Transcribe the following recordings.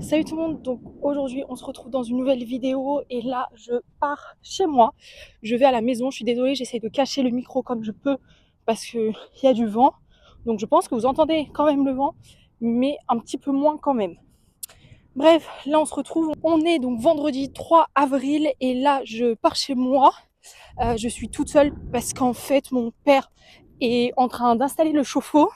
Salut tout le monde, donc aujourd'hui on se retrouve dans une nouvelle vidéo et là je pars chez moi. Je vais à la maison, je suis désolée, j'essaie de cacher le micro comme je peux parce qu'il y a du vent. Donc je pense que vous entendez quand même le vent, mais un petit peu moins quand même. Bref, là on se retrouve, on est donc vendredi 3 avril et là je pars chez moi. Je suis toute seule parce qu'en fait mon père est en train d'installer le chauffe-eau.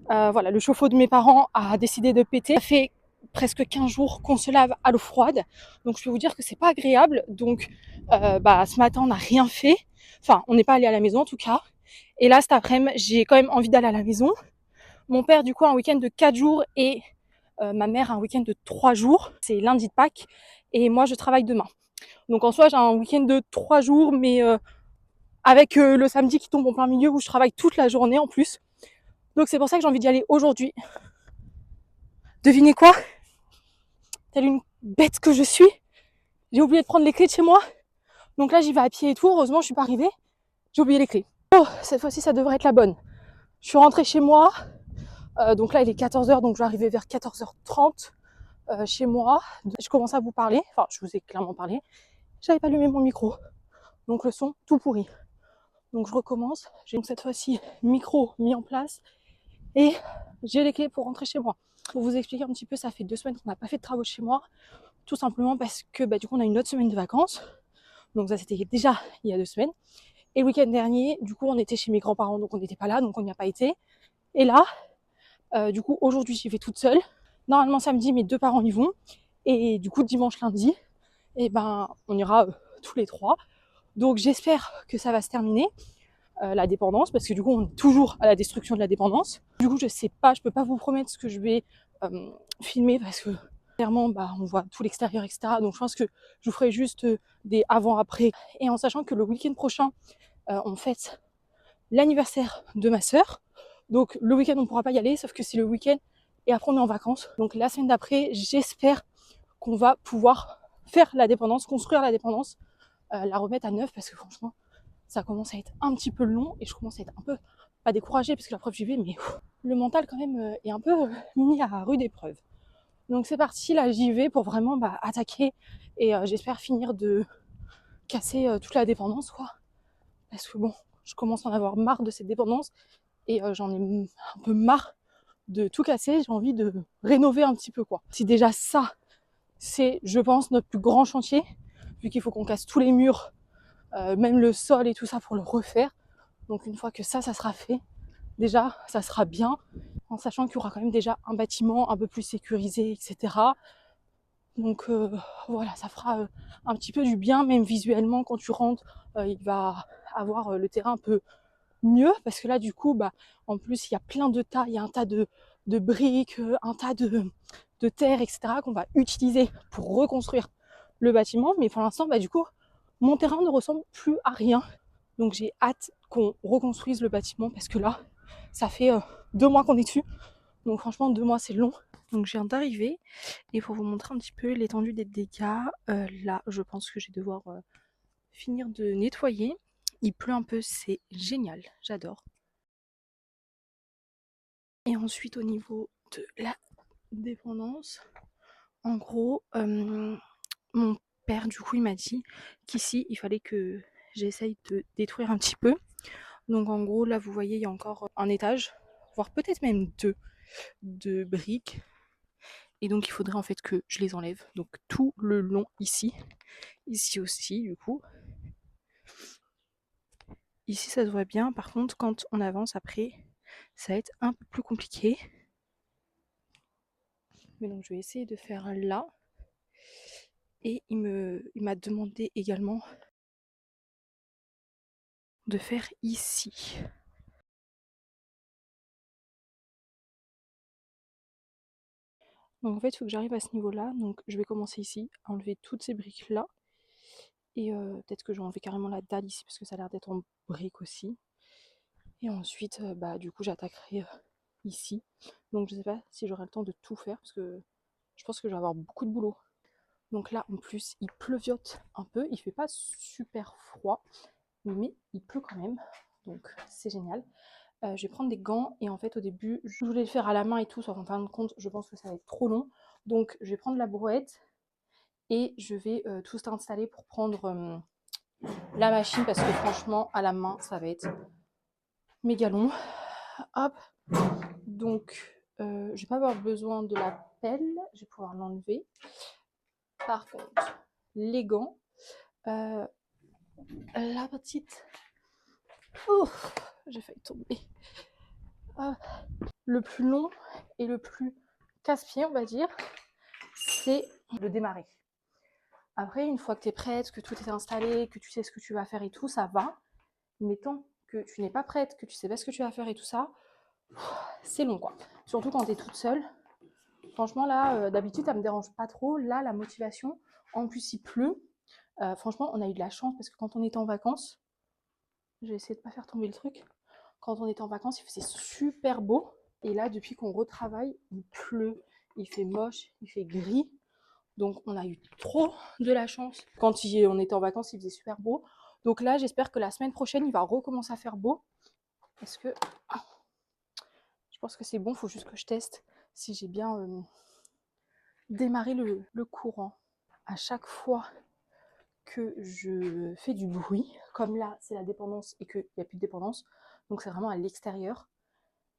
Voilà, le chauffe-eau de mes parents a décidé de péter. Ça fait presque 15 jours qu'on se lave à l'eau froide. Donc je peux vous dire que c'est pas agréable. Donc ce matin on n'a rien fait. Enfin, on n'est pas allé à la maison en tout cas. Et là cet après-midi, j'ai quand même envie d'aller à la maison. Mon père du coup a un week-end de 4 jours et ma mère a un week-end de 3 jours. C'est lundi de Pâques et moi je travaille demain. Donc en soi j'ai un week-end de 3 jours mais avec le samedi qui tombe en plein milieu où je travaille toute la journée en plus. Donc c'est pour ça que j'ai envie d'y aller aujourd'hui. Devinez quoi? Telle une bête que je suis, j'ai oublié de prendre les clés de chez moi. Donc là, j'y vais à pied et tout. Heureusement, je suis pas arrivée. J'ai oublié les clés. Oh, cette fois-ci, ça devrait être la bonne. Je suis rentrée chez moi. Donc là, il est 14h, donc je vais arriver vers 14h30 chez moi. Je commence à vous parler. Enfin, je vous ai clairement parlé. J'avais pas allumé mon micro. Donc le son, tout pourri. Donc je recommence. J'ai donc cette fois-ci micro mis en place. Et j'ai les clés pour rentrer chez moi. Pour vous expliquer un petit peu, ça fait 2 semaines qu'on n'a pas fait de travaux chez moi. Tout simplement parce que du coup, on a une autre semaine de vacances. Donc ça, c'était déjà il y a 2 semaines. Et le week-end dernier, du coup, on était chez mes grands-parents, donc on n'était pas là, donc on n'y a pas été. Et là, du coup, aujourd'hui, j'y vais toute seule. Normalement, samedi, mes 2 parents y vont. Et du coup, dimanche, lundi, et on ira tous les 3. Donc j'espère que ça va se terminer, la dépendance, parce que du coup, on est toujours à la destruction de la dépendance. Du coup, je sais pas, je peux pas vous promettre ce que je vais filmer, parce que clairement, on voit tout l'extérieur, etc. Donc je pense que je vous ferai juste des avant-après. Et en sachant que le week-end prochain, on fête l'anniversaire de ma sœur. Donc le week-end, on ne pourra pas y aller, sauf que c'est le week-end et après on est en vacances. Donc la semaine d'après, j'espère qu'on va pouvoir faire la dépendance, construire la dépendance, la remettre à neuf parce que franchement, ça commence à être un petit peu long et je commence à être un peu, pas découragée parce que la preuve j'y vais, mais le mental quand même est un peu mis à rude épreuve. Donc c'est parti, là j'y vais pour vraiment attaquer et j'espère finir de casser toute la dépendance quoi. Parce que bon, je commence à en avoir marre de cette dépendance et j'en ai un peu marre de tout casser, j'ai envie de rénover un petit peu quoi. Si déjà ça, c'est je pense notre plus grand chantier, vu qu'il faut qu'on casse tous les murs, même le sol et tout ça pour le refaire. Donc une fois que ça sera fait, déjà ça sera bien, en sachant qu'il y aura quand même déjà un bâtiment un peu plus sécurisé, etc. Donc voilà, ça fera un petit peu du bien, même visuellement quand tu rentres, il va avoir le terrain un peu mieux, parce que là du coup, en plus il y a plein de tas, il y a un tas de briques, un tas de terre, etc. qu'on va utiliser pour reconstruire le bâtiment, mais pour l'instant, du coup, mon terrain ne ressemble plus à rien. Donc j'ai hâte qu'on reconstruise le bâtiment, parce que là, ça fait 2 mois qu'on est dessus. Donc franchement, 2 mois c'est long. Donc je viens d'arriver et pour vous montrer un petit peu l'étendue des dégâts, là je pense que je vais devoir finir de nettoyer. Il pleut un peu, c'est génial, j'adore. Et ensuite au niveau de la dépendance, en gros, mon père du coup il m'a dit qu'ici il fallait que j'essaye de détruire un petit peu. Donc en gros là vous voyez il y a encore un étage, voire peut-être même 2 de briques. Et donc il faudrait en fait que je les enlève. Donc tout le long ici. Ici aussi du coup. Ici ça se voit bien. Par contre quand on avance après, ça va être un peu plus compliqué. Mais donc je vais essayer de faire là. Et il m'a demandé également de faire ici. Donc en fait il faut que j'arrive à ce niveau là. Donc je vais commencer ici, à enlever toutes ces briques là. Et peut-être que je vais enlever carrément la dalle ici parce que ça a l'air d'être en briques aussi. Et ensuite du coup j'attaquerai ici. Donc je sais pas si j'aurai le temps de tout faire parce que je pense que je vais avoir beaucoup de boulot. Donc là en plus il pleuviote un peu, il fait pas super froid, mais il pleut quand même, donc c'est génial. Je vais prendre des gants et en fait au début je voulais le faire à la main et tout, sauf en fin de compte je pense que ça va être trop long. Donc je vais prendre la brouette et je vais tout installer pour prendre la machine parce que franchement à la main ça va être méga long. Hop, donc je vais pas avoir besoin de la pelle, je vais pouvoir l'enlever. Par contre, les gants, la petite, oh, j'ai failli tomber. Le plus long et le plus casse-pied, on va dire, c'est de démarrer. Après, une fois que tu es prête, que tout est installé, que tu sais ce que tu vas faire et tout, ça va. Mais tant que tu n'es pas prête, que tu sais pas ce que tu vas faire et tout ça, c'est long quoi. Surtout quand tu es toute seule. Franchement là, d'habitude ça me dérange pas trop. Là, la motivation, en plus il pleut. Franchement, on a eu de la chance parce que quand on était en vacances, j'ai essayé de pas faire tomber le truc. Quand on était en vacances, il faisait super beau. Et là, depuis qu'on retravaille, il pleut, il fait moche, il fait gris. Donc on a eu trop de la chance. Quand on était en vacances, il faisait super beau. Donc là, j'espère que la semaine prochaine, il va recommencer à faire beau. Parce que je pense que c'est bon, il faut juste que je teste si j'ai bien démarré le courant. À chaque fois que je fais du bruit, comme là, c'est la dépendance et qu'il n'y a plus de dépendance, donc c'est vraiment à l'extérieur,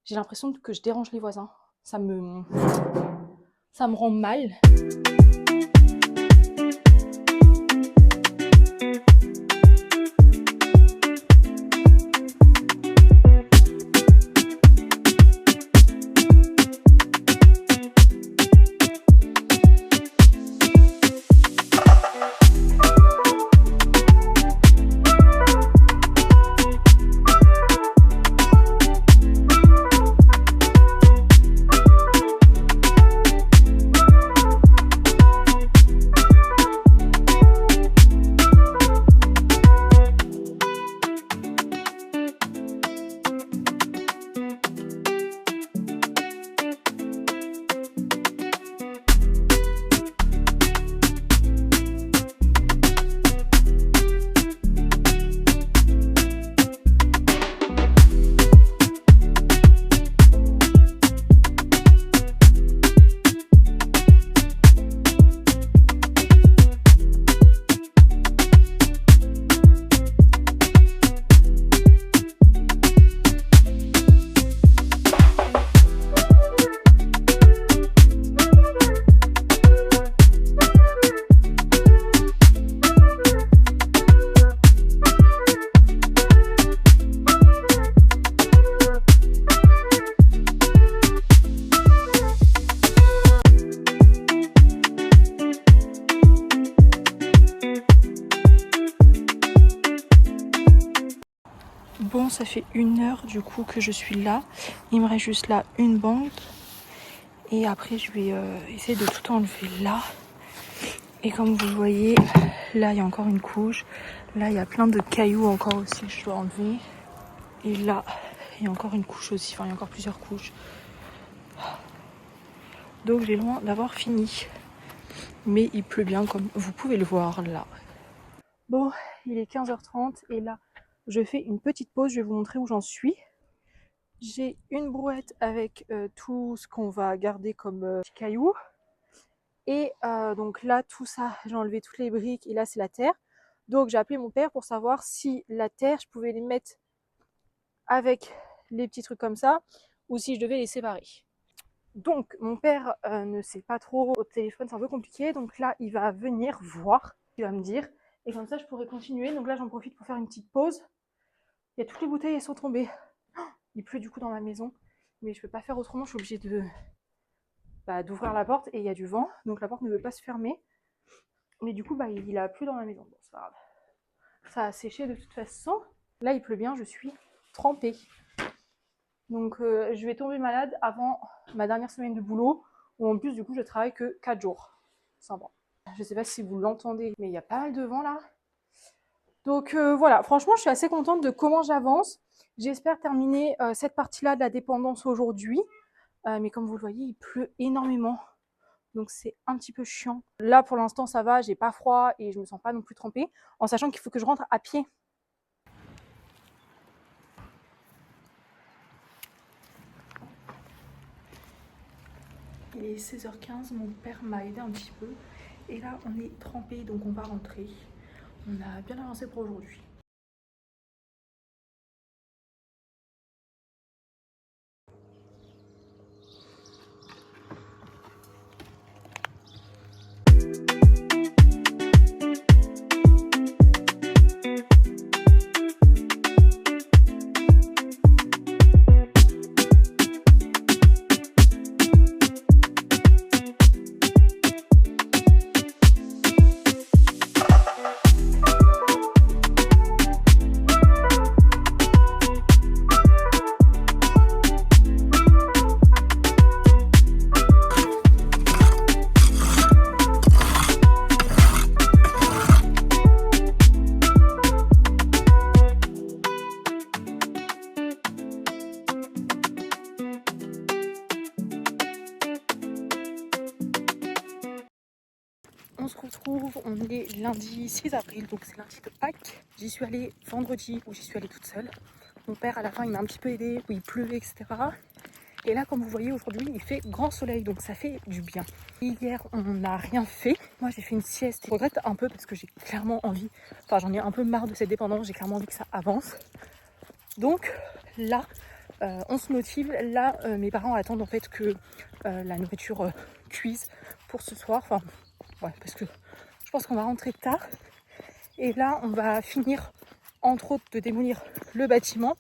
j'ai l'impression que je dérange les voisins. Ça me rend mal. Bon, ça fait 1 heure du coup que je suis là. Il me reste juste là une bande. Et après, je vais essayer de tout enlever là. Et comme vous voyez, là, il y a encore une couche. Là, il y a plein de cailloux encore aussi que je dois enlever. Et là, il y a encore une couche aussi. Enfin, il y a encore plusieurs couches. Donc, j'ai loin d'avoir fini. Mais il pleut bien comme vous pouvez le voir là. Bon, il est 15h30 et là, je fais une petite pause. Je vais vous montrer où j'en suis. J'ai une brouette avec tout ce qu'on va garder comme petits cailloux. Et donc là, tout ça, j'ai enlevé toutes les briques et là, c'est la terre. Donc j'ai appelé mon père pour savoir si la terre, je pouvais les mettre avec les petits trucs comme ça ou si je devais les séparer. Donc mon père ne sait pas trop au téléphone, c'est un peu compliqué. Donc là, il va venir voir, il va me dire. Et comme ça, je pourrais continuer. Donc là, j'en profite pour faire une petite pause. Il y a toutes les bouteilles, elles sont tombées. Il pleut du coup dans ma maison. Mais je ne peux pas faire autrement, je suis obligée d'ouvrir la porte et il y a du vent. Donc la porte ne veut pas se fermer. Mais du coup, il a plu dans la maison. Bon, c'est pas grave. Ça a séché de toute façon. Là, il pleut bien, je suis trempée. Donc, je vais tomber malade avant ma dernière semaine de boulot, où en plus, du coup, je travaille que 4 jours. Sympa. Je sais pas si vous l'entendez, mais il y a pas mal de vent là. Donc, voilà. Franchement, je suis assez contente de comment j'avance. J'espère terminer cette partie-là de la dépendance aujourd'hui. Mais comme vous le voyez, il pleut énormément. Donc c'est un petit peu chiant. Là pour l'instant ça va, j'ai pas froid et je me sens pas non plus trempée, en sachant qu'il faut que je rentre à pied. Il est 16h15, mon père m'a aidé un petit peu. Et là, on est trempé, donc on va rentrer. On a bien avancé pour aujourd'hui. On se retrouve, on est lundi 6 avril, donc c'est lundi de Pâques. J'y suis allée vendredi, où j'y suis allée toute seule. Mon père à la fin il m'a un petit peu aidé, où il pleuvait, etc. Et là, comme vous voyez, aujourd'hui il fait grand soleil, donc ça fait du bien. Hier on n'a rien fait, moi j'ai fait une sieste. Je regrette un peu parce que j'ai clairement envie, enfin j'en ai un peu marre de cette dépendance, j'ai clairement envie que ça avance. Donc là, on se motive. Là, mes parents attendent en fait que la nourriture cuise pour ce soir. Enfin, ouais, parce que je pense qu'on va rentrer tard. Et là, on va finir, entre autres, de démolir le bâtiment.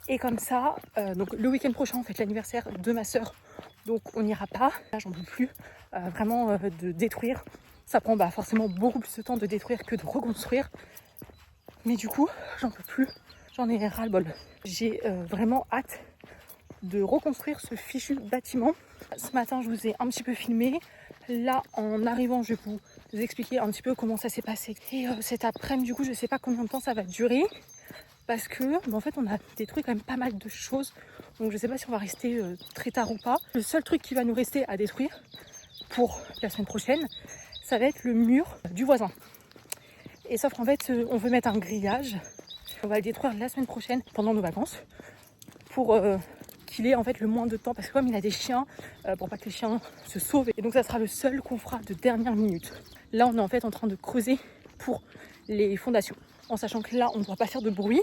Et comme ça, donc le week-end prochain, on fête l'anniversaire de ma soeur. Donc on n'ira pas. Là, j'en peux plus vraiment de détruire. Ça prend forcément beaucoup plus de temps de détruire que de reconstruire. Mais du coup, j'en peux plus. J'en ai ras-le-bol. J'ai vraiment hâte de reconstruire ce fichu bâtiment. Ce matin, je vous ai un petit peu filmé. Là, en arrivant, je vais vous expliquer un petit peu comment ça s'est passé. Et cet après-midi, du coup, je ne sais pas combien de temps ça va durer. Parce que, en fait, on a détruit quand même pas mal de choses. Donc, je ne sais pas si on va rester très tard ou pas. Le seul truc qui va nous rester à détruire pour la semaine prochaine, ça va être le mur du voisin. Et sauf qu'en fait, on veut mettre un grillage. On va le détruire la semaine prochaine pendant nos vacances pour qu'il ait en fait le moins de temps, parce que comme il a des chiens, pour pas que les chiens se sauvent, et donc ça sera le seul qu'on fera de dernière minute. Là on est en fait en train de creuser pour les fondations, en sachant que là on ne doit pas faire de bruit.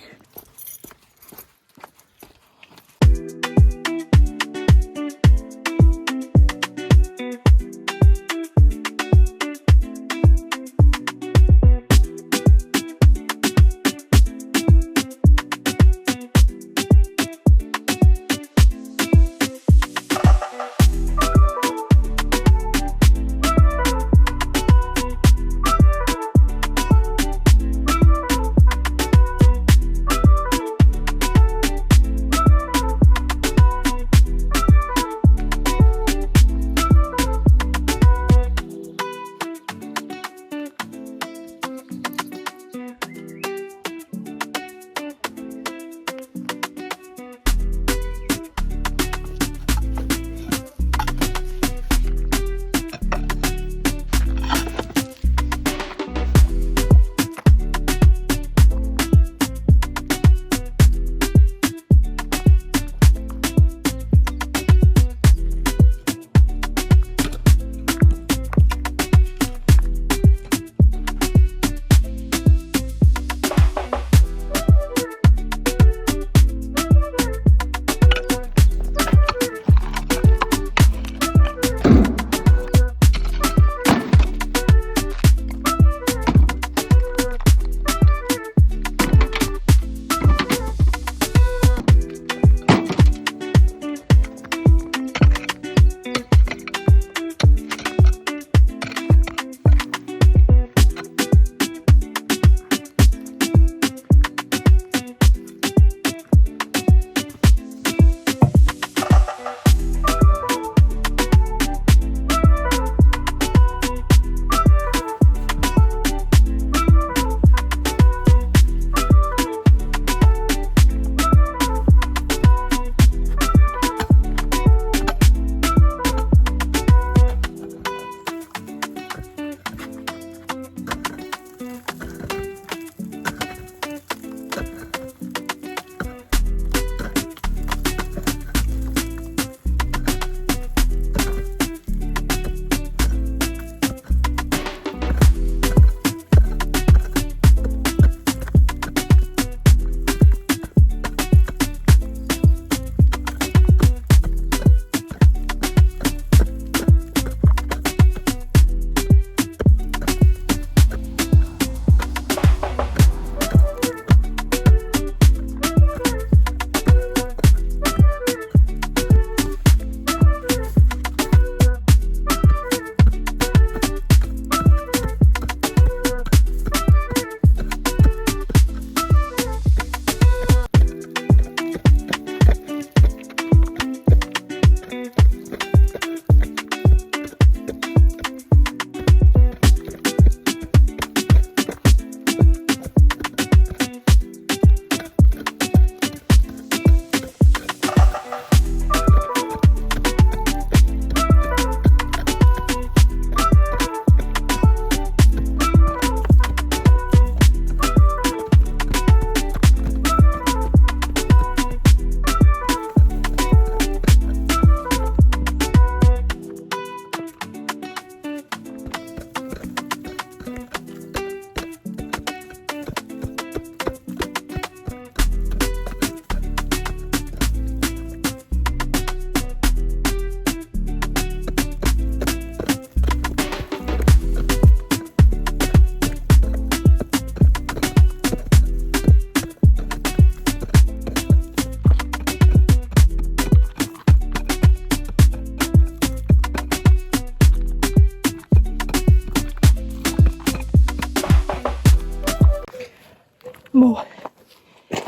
Bon,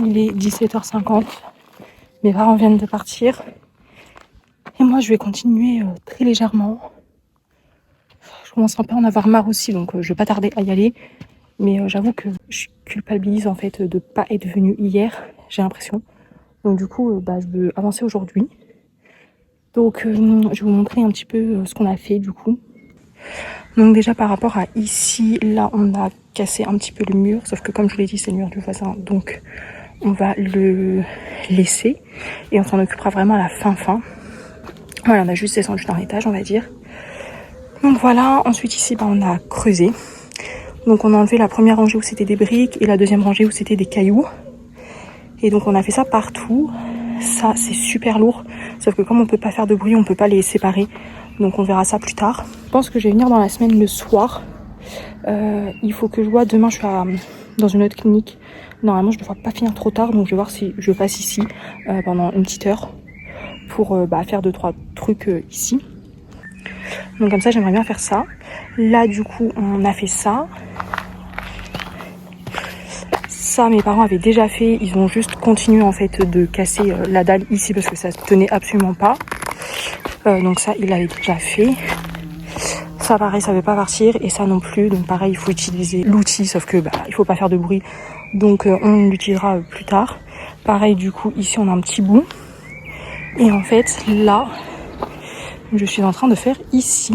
il est 17h50. Mes parents viennent de partir. Et moi, je vais continuer très légèrement. Je commence un peu à en avoir marre aussi, donc je vais pas tarder à y aller. Mais j'avoue que je culpabilise en fait de pas être venue hier, j'ai l'impression. Donc du coup, je veux avancer aujourd'hui. Donc je vais vous montrer un petit peu ce qu'on a fait du coup. Donc déjà par rapport à ici, là on a cassé un petit peu le mur, sauf que comme je vous l'ai dit, c'est le mur du voisin, donc on va le laisser et on s'en occupera vraiment à la fin. Voilà, on a juste descendu d'un étage, on va dire. Donc voilà, ensuite ici, on a creusé. Donc on a enlevé la première rangée où c'était des briques et la deuxième rangée où c'était des cailloux. Et donc on a fait ça partout. Ça, c'est super lourd, sauf que comme on peut pas faire de bruit, on peut pas les séparer. Donc on verra ça plus tard. Je pense que je vais venir dans la semaine le soir. Il faut que je vois, demain je suis dans une autre clinique. Normalement je ne devrais pas finir trop tard, donc je vais voir si je passe ici pendant une petite heure pour faire 2-3 trucs ici. Donc comme ça j'aimerais bien faire ça. Là du coup on a fait ça. Ça mes parents avaient déjà fait, ils ont juste continué en fait de casser la dalle ici parce que ça tenait absolument pas. Donc ça il l'avait déjà fait. Ça pareil ça veut pas partir et ça non plus, donc pareil il faut utiliser l'outil sauf que il faut pas faire de bruit, donc on l'utilisera plus tard. Pareil du coup ici on a un petit bout et en fait là je suis en train de faire ici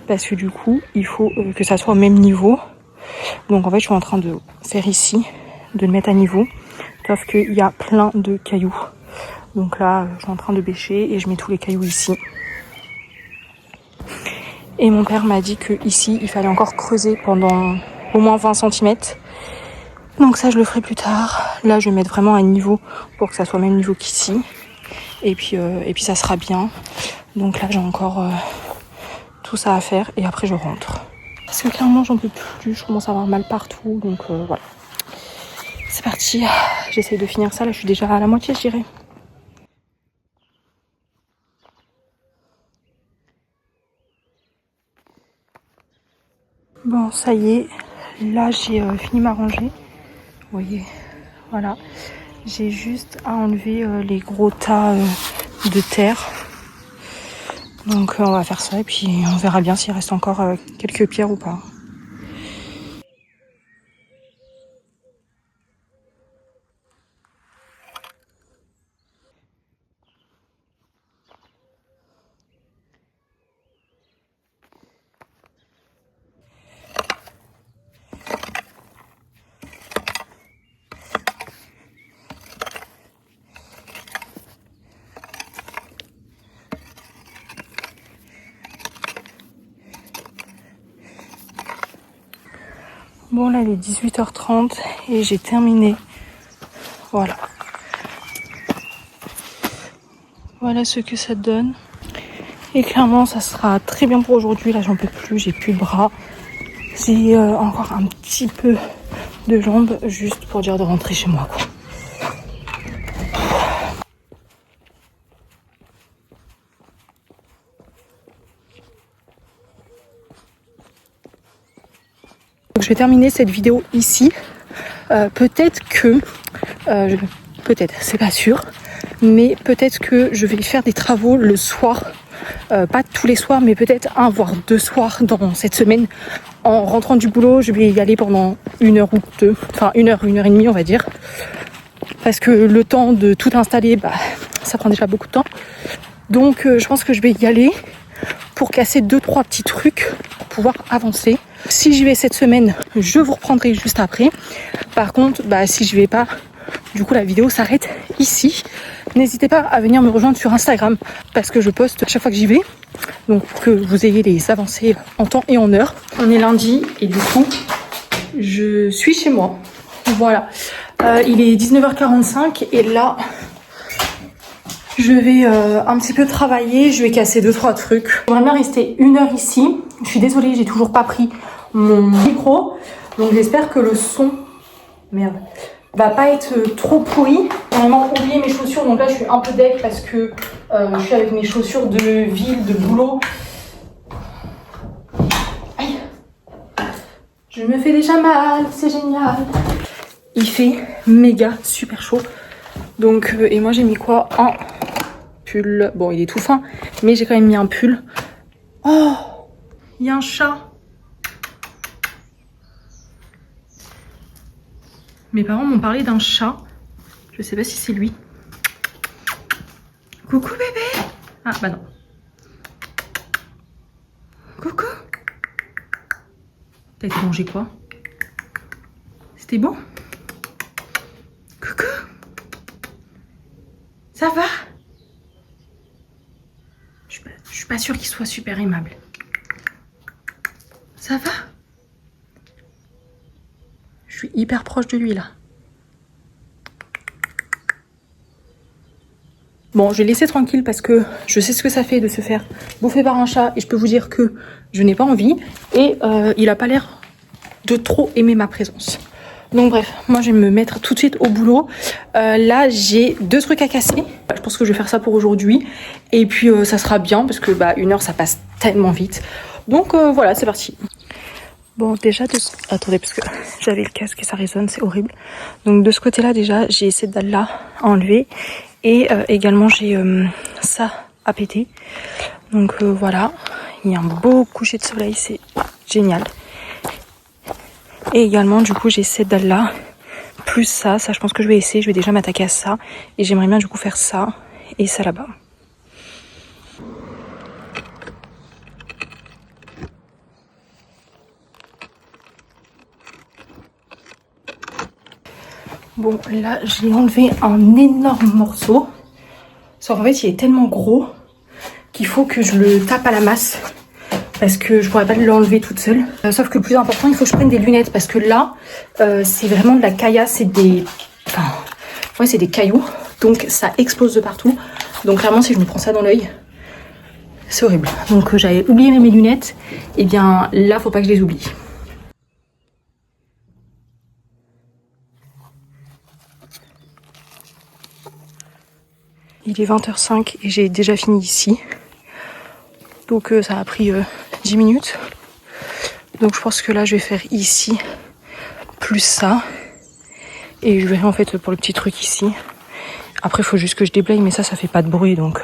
parce que du coup il faut que ça soit au même niveau, donc en fait je suis en train de faire ici, de le mettre à niveau, sauf qu'il y a plein de cailloux, donc là je suis en train de bêcher et je mets tous les cailloux ici. Et mon père m'a dit que ici il fallait encore creuser pendant au moins 20 cm. Donc ça je le ferai plus tard. Là je vais mettre vraiment à niveau pour que ça soit au même niveau qu'ici. Et puis ça sera bien. Donc là j'ai encore tout ça à faire et après je rentre. Parce que clairement j'en peux plus, je commence à avoir mal partout. Donc voilà. C'est parti. J'essaie de finir ça. Là je suis déjà à la moitié je dirais. Bon ça y est. Là j'ai fini ma rangée. Vous voyez, voilà. J'ai juste à enlever les gros tas de terre. Donc on va faire ça et puis on verra bien s'il reste encore quelques pierres ou pas. Bon là il est 18h30 et j'ai terminé. Voilà. Voilà ce que ça donne. Et clairement ça sera très bien pour aujourd'hui. Là j'en peux plus, j'ai plus de bras. J'ai encore un petit peu de jambes juste pour dire de rentrer chez moi quoi. Donc, je vais terminer cette vidéo ici. Peut-être que... peut-être, c'est pas sûr. Mais peut-être que je vais faire des travaux le soir. Pas tous les soirs, mais peut-être un voire 2 soirs dans cette semaine. En rentrant du boulot, je vais y aller pendant 1 heure ou 2. Enfin 1 heure et demie on va dire. Parce que le temps de tout installer, ça prend déjà beaucoup de temps. Donc je pense que je vais y aller pour casser 2-3 petits trucs pour pouvoir avancer. Si j'y vais cette semaine, je vous reprendrai juste après. Par contre, si je vais pas, du coup la vidéo s'arrête ici. N'hésitez pas à venir me rejoindre sur Instagram parce que je poste chaque fois que j'y vais. Donc pour que vous ayez les avancées en temps et en heure. On est lundi et du coup, je suis chez moi. Voilà. Il est 19h45 et là... je vais un petit peu travailler, je vais casser 2-3 trucs. J'aimerais bien rester 1 heure ici. Je suis désolée, j'ai toujours pas pris mon micro. Donc j'espère que le son va pas être trop pourri. J'ai vraiment oublié mes chaussures, donc là je suis un peu deg parce que je suis avec mes chaussures de ville, de boulot. Aïe. Je me fais déjà mal, c'est génial. il fait méga super chaud. Donc, et moi j'ai mis quoi? Un pull. Bon, il est tout fin, mais j'ai quand même mis un pull. Oh, il y a un chat. Mes parents m'ont parlé d'un chat. Je sais pas si c'est lui. Coucou bébé. Ah bah non. Coucou. T'as été manger quoi? C'était bon? Coucou. Ça va? Je suis pas sûre qu'il soit super aimable. Ça va? Je suis hyper proche de lui là. Bon, je vais laisser tranquille parce que je sais ce que ça fait de se faire bouffer par un chat et je peux vous dire que je n'ai pas envie et il a pas l'air de trop aimer ma présence. Donc bref, moi je vais me mettre tout de suite au boulot. Là j'ai 2 trucs à casser. Je pense que je vais faire ça pour aujourd'hui et puis ça sera bien parce que bah 1 heure ça passe tellement vite. Donc voilà, c'est parti. Bon déjà, attendez parce que j'avais le casque et ça résonne, c'est horrible. Donc de ce côté-là déjà, j'ai cette dalle-là à enlever. Et également j'ai ça à péter. Donc voilà, il y a un beau coucher de soleil, c'est génial. Et également du coup j'ai cette dalle là, plus ça je pense que je vais essayer, je vais déjà m'attaquer à ça. Et j'aimerais bien du coup faire ça et ça là-bas. Bon là j'ai enlevé un énorme morceau. Sauf qu'en fait il est tellement gros qu'il faut que je le tape à la masse. Parce que je pourrais pas l'enlever toute seule. Sauf que le plus important, il faut que je prenne des lunettes. Parce que là, c'est vraiment de la caillasse, c'est des... Enfin, ouais, c'est des cailloux. Donc ça explose de partout. Donc clairement, si je me prends ça dans l'œil, c'est horrible. Donc j'avais oublié mes lunettes. Et bien là, faut pas que je les oublie. Il est 20h05 et j'ai déjà fini ici. Donc ça a pris 10 minutes. Donc je pense que là je vais faire ici plus ça. Et je verrai en fait pour le petit truc ici. Après il faut juste que je déblaye mais ça fait pas de bruit donc...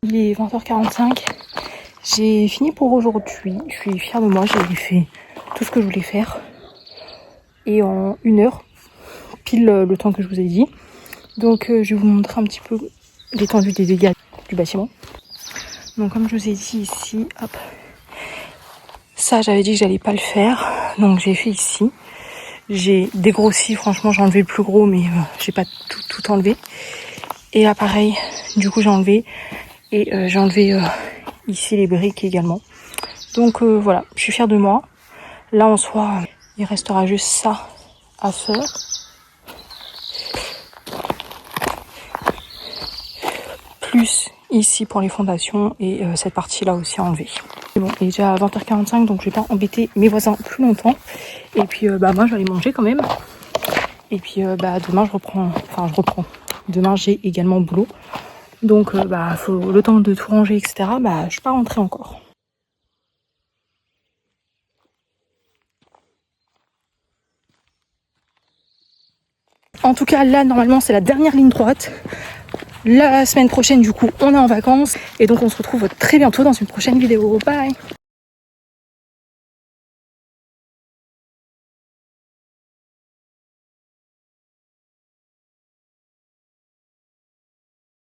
Il est 20h45, j'ai fini pour aujourd'hui, je suis fière de moi, j'ai fait tout ce que je voulais faire et en 1 heure, pile le temps que je vous ai dit. Donc je vais vous montrer un petit peu l'étendue des dégâts du bâtiment. Donc comme je vous ai dit ici, hop, ça j'avais dit que j'allais pas le faire, donc j'ai fait ici. J'ai dégrossi, franchement j'ai enlevé le plus gros mais j'ai pas tout enlevé. Et là pareil, du coup j'ai enlevé. Et j'ai enlevé ici les briques également. Donc voilà, je suis fière de moi. Là en soi, il restera juste ça à faire. Plus ici pour les fondations et cette partie là aussi à enlever. Et bon, il est déjà à 20h45 donc je vais pas embêter mes voisins plus longtemps. Et puis bah moi je vais aller manger quand même. Et puis bah demain je reprends. Demain j'ai également boulot. Donc bah faut le temps de tout ranger etc. Bah je suis pas rentrée encore. En tout cas là normalement c'est la dernière ligne droite. La semaine prochaine du coup on est en vacances. Et donc on se retrouve très bientôt dans une prochaine vidéo. Bye.